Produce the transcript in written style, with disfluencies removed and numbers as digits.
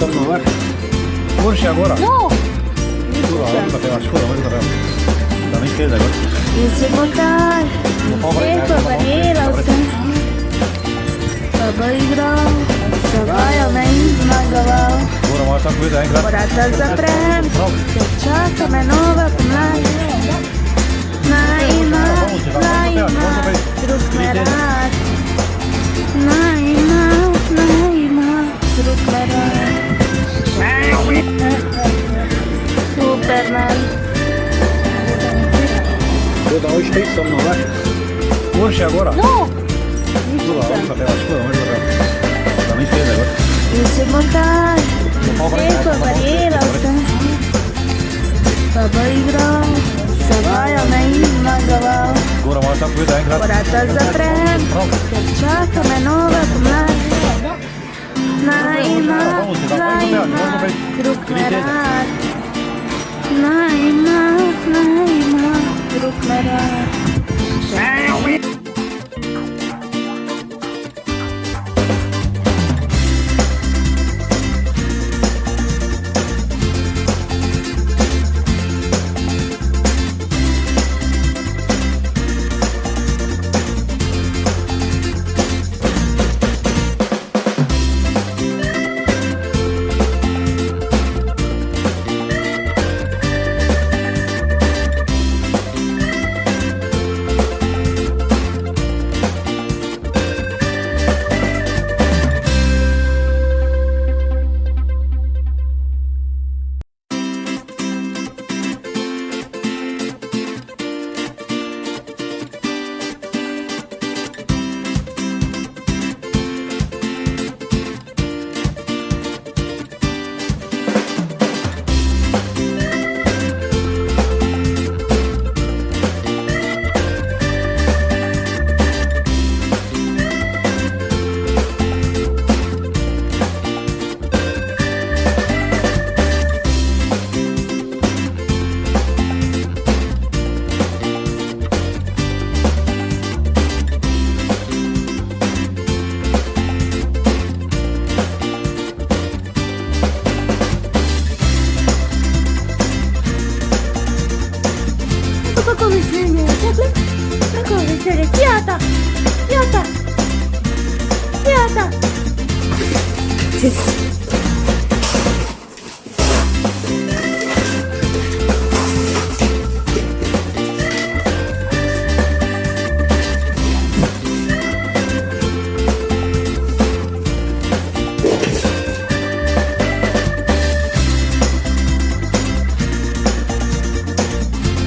no, vai. Forse agora. No! Scusa, scusa, da scheda agora. Isso voltar. Sempre banheira, o sem. Sabay grau. Sabay नहीं magawal. Agora mostra a cuida, hein, cara. Porata zaprem. Chaka menova kumlai. Naima, naima. Druk merat. Naima, naima. Druk merat. Superman. Vou dar uma extensão, não vai? Forse agora. No! Scusa, da scheda agora. Isso voltar. Sempre banheira, o sem. Sabay grau. Sabay नहीं magawal. Agora mostra a cuida, hein, cara. Porata zaprem. Chaka menova kumlai. Naima, naima. Druk merat.